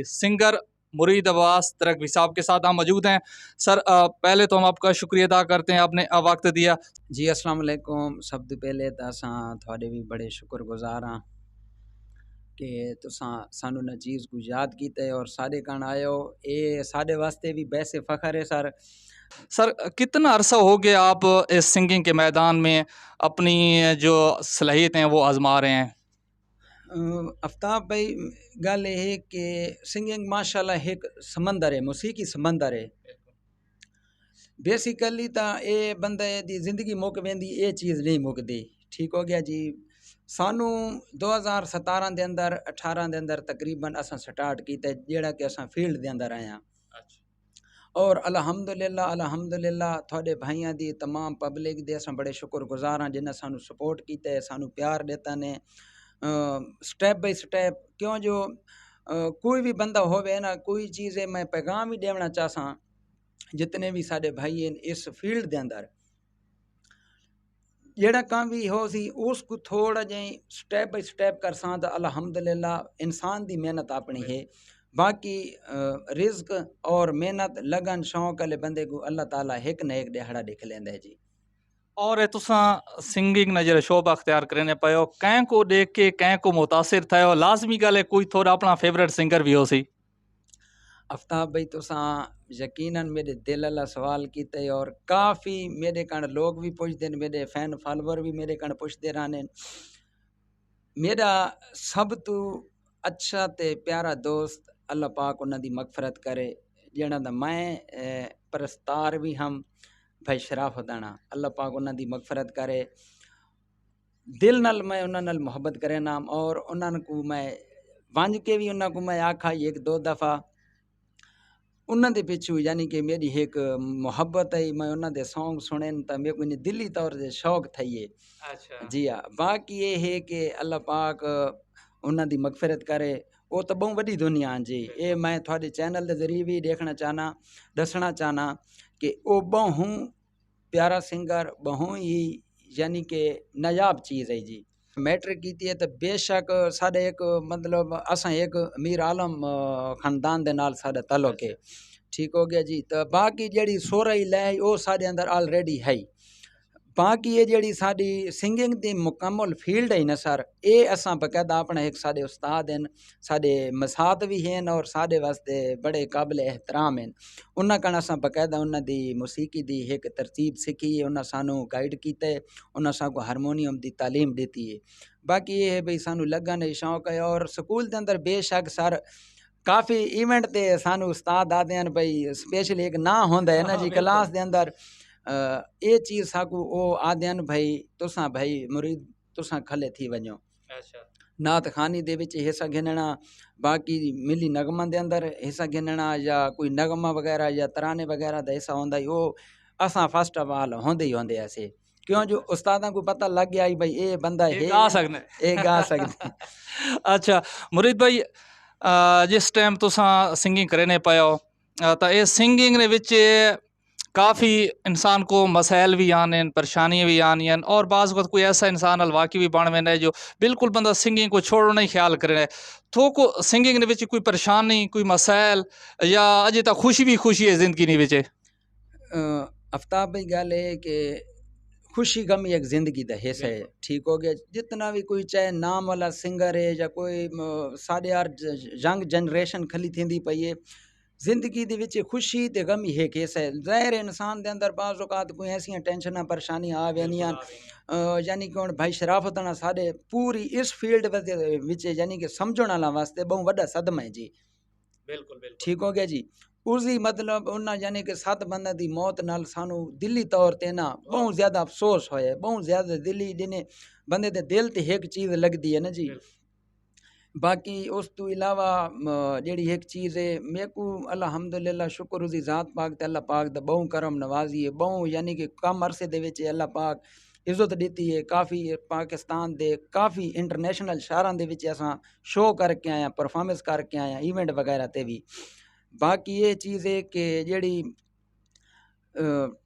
Singer मुरीद अब्बास तरकवी साहब के साथ हम मौजूद हैं। सर पहले तो हम आपका शुक्रिया अदा करते हैं, आपने वक्त दिया। जी अस्सलाम वालेकुम। सब तो पहले तो असां थोड़े भी बड़े शुक्रगुजार हाँ कि तुसां सानू ना चीज़ को याद कीते और साढ़े कण आयो। ये साढ़े वास्ते भी वैसे फ़ख्र है सर। सर कितना अरसा हो गया आप इस सिंगिंग के मैदान में अपनी जो सलाहियतें हैं वो आजमा रहे हैं? आफ्ताब भाई गल ये है कि सिंगिंग माशाल्लाह एक समंदर है, मौसीकी समंदर है। बेसिकली तो ये बंदे दी जिंदगी मुक वेंदी, ये चीज़ नहीं मुकदी। ठीक हो गया जी। सानू 2017 दे अंदर 18 दे अंदर तकरीबन असां स्टार्ट कीता जेड़ा कि असां फील्ड दे अंदर आया और अल्हम्दुलिल्लाह थोड़े भाइयों दी तमाम पब्लिक दे असां बड़े शुक्रगुजार हाँ जिन्हें सानू सपोर्ट कीता है, सानू प्यार देता ने स्टेप बाय स्टेप। क्यों जो कोई भी बंदा होवे ना, कोई चीज़ है मैं पैगाम ही देना चाहसा जितने भी साडे भाई हैं इस फील्ड दे अंदर जेड़ा काम भी हो सी उसको थोड़ा जे स्टेप बाय स्टेप कर सा तो अल्हम्दुलिल्लाह इंसान दी मेहनत अपनी है। बाकी रिज्क और मेहनत लगन शौक वाले बंदे को अल्लाह ताला एक न एक दिहाड़ा दिख लेंदा है जी। और तुसां सिंगिंग ना जो शोबा अख्तियार करने पायो, कैं को देख के कैं को मुतासिर थयो, लाजमी गल है कोई थोड़ा अपना फेवरेट सिंगर भी हो सी। आफ्ताब भाई तुसां यकीनन मेरे दिल वाला सवाल कीते और काफ़ी मेरे कण लोग भी पुछते हैं, मेरे फैन फॉलोवर भी मेरे कण पुछते रहने। मेरा सब तो अच्छा ते प्यारा दोस्त अल्लाह पाक उन्हां दी मगफरत करे जेड़ा दा मैं परस्तार भी हम भाई शराफत आना, अल्लाह पाक उन्हां दी मगफरत करे। दिल नाल मैं उन्हां नाल मोहब्बत करे नाम और उन्हां को मैं वंज के भी उन्हां को मैं आखा एक दो दफ़ा उन्हां दे पिछू यानी कि मेरी एक मोहब्बत है, मैं उन्हां दे सॉन्ग सुने तो मेरे को दिली तौर से शौक थई है। अच्छा जी हाँ, बाकी ये है कि अल्लाह पाक उन्हां दी मगफिरत करे। वो तो बहुत वड्डी दुनिया जी। ये मैं थोड़े चैनल के जरिए भी देखना चाहना दसना चाहना कि वो बहु प्यारा सिंगर बहु ही यानी कि नायाब चीज़ है जी। मैट्रिक की है तो बेशक साढ़े एक मतलब असा एक अमीर आलम खानदान दे नाल साढ़ा ताल्लुक है। ठीक हो गया जी। तो बाकी जेड़ी सोरई लय वो साढ़े अंदर ऑलरेडी है। बाकी ये जेड़ी साडी सिंगिंग दी मुकम्मल फील्ड है ना सर, ये असां बकायदा अपना एक साडे उस्ताद हैं, साडे मसात भी हैं और साडे वास्ते बड़े काबिल एहतराम हैं। उन्हां कण असां बकायदा उन्हां दी मौसीकी दी एक तरतीब सीखी है, उन्हां सानू गाइड कीता है, उन्हां सानू हारमोनियम दी तालीम देती है। बाकी ये है भाई सानू लगन है शौक है और स्कूल दे अंदर बेशक सर काफ़ी इवेंट ते सानू उस्ताद आते हैं भाई स्पेशल एक ना होंदा है ना जी क्लास दे अंदर ये चीज़ साकू ओ आद्यन भाई तुसां भाई मुरीद तुसां खले थी वञो। अच्छा नात खानी दे विच हिस्सा गिनना, बाकी मिली नगमा दे अंदर हिस्सा गिनना या कोई नगमा वगैरह या तराने वगैरह दा हिस्सा होंदा ही वो असां फर्स्ट ऑफ ऑल होंदे ही होंदे ऐसे। क्यों जो उस्तादां को पता लग गया भाई ये बंदा है गा सकने। ये गा सकदे। अच्छा मुरीद भाई, जिस टाइम तुसां सिंगिंग करने पायो तो ये सिंगिंग ने विच काफ़ी इंसान को मसाइल भी आने, परेशानियाँ भी आनी हैं और बाज़ वक़्त कोई ऐसा इंसान अलवाकी भी बन वेंदा है जो बिल्कुल बंदा सिंगिंग को छोड़ना ही ख्याल करे। तो को सिंगिंग ने विच कोई परेशानी, कोई मसाइल या अजे तक खुशी भी खुशी है ज़िंदगी ने विच? आफ्ताब भाई गल है कि खुशी गम एक ज़िंदगी का हिस्सा है। ठीक हो गया। जितना भी कोई चाहे नाम वाला सिंगर है या कोई साढ़े यार यंग जनरेशन खली थींदी पई है, जिंदगी दे विच खुशी ते गम ही एक हिस्सा है। ज़ाहिर है इंसान दे अंदर बाज़ औकात कोई ऐसियां टेंशनां परेशानियां आ वेंदियां यानी कि हुण भाई शराफत ना साढ़े पूरी इस फील्ड विच यानी कि समझण वाला वास्ते बहुत वड्डा सदमा है जी। बिल्कुल बिल्कुल ठीक हो गया जी। उसदी मतलब उन्हां यानी कि 7 बंदा दी मौत नाल सानू दिली तौर ते ना बहुत ज़्यादा अफसोस होया, बहुत ज़्यादा दिली जिन्हें बंदे दे दिल ते एक चीज़ लगदी है ना जी। बाकी उस तो अलावा जेड़ी एक चीज़ है मेरे को अल्हम्दुलिल्लाह शुक्र उसी ज़ात पाक ते अल्लाह पाक दा बहु करम नवाजी है, बहु यानी कि कम अरसे दे विच अल्लाह पाक इज़्ज़त देती है। काफ़ी पाकिस्तान दे काफ़ी इंटरनेशनल शहरां दे विच असां शो करके आए, परफॉर्मेंस करके आए, इवेंट वगैरह ते भी। बाकी ये चीज़ है कि जेड़ी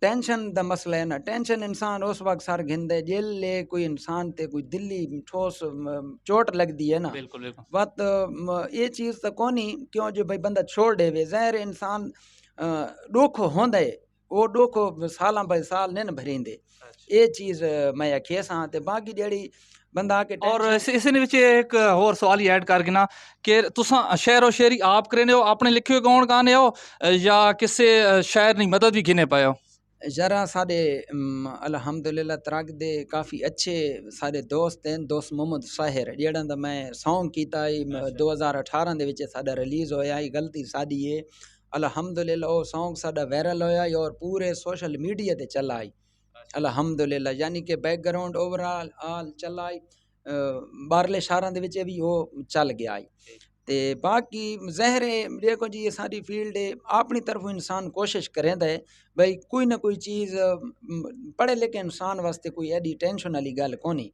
ٹینشن دا مسئلہ ہے نا، ٹینشن انسان اس وقت سر گھندے جیلے کوئی انسان تے کوئی دلی ٹھوس چوٹ لگ دی ہے نا بالکل بالکل وقت یہ چیز تو کونی کیوں جو بھائی بندہ چھوڑ دے وے ظاہر انسان ڈوکھ ہوندا ہے وہ ڈوکھ سالاں بائی سال نہیں بھریندے یہ چیز میں آکھیے ساں تے باقی جیڑی بندہ آ کے اور اس ایک اور سوال ہی ایڈ کر گنا کہ تساں شعر و شاعری آپ کرنے ہو اپنے لکھے ہوئے گون گانے ہو یا کسے شاعر نہیں مدد بھی گھنے پائے ہو؟ ذرا سارے الحمدللہ ترک دے کافی اچھے سارے دوست ہیں دوست محمد ساحر جیڑا دا میں سانگ کیتا ہے 2018 دے وچ ساڈا ریلیز ہویا ہے غلطی ساڈی ہے الحمدللہ وہ سانگ ساڈا وائرل ہویا ہے اور پورے سوشل میڈیا تے چلا ہے الحمدللہ یعنی کہ بیک گراؤنڈ اوور آل چلا ہے باہرلے شہراں دے وچ بھی وہ چل گیا ہے تے باقی ظاہر ہے دیکھو جی یہ ساری فیلڈ ہے اپنی طرف انسان کوشش کریندا ہے بھائی کوئی نہ کوئی چیز پڑھے لکھے انسان واسطے کوئی ایڈی ٹینشن والی گل کونی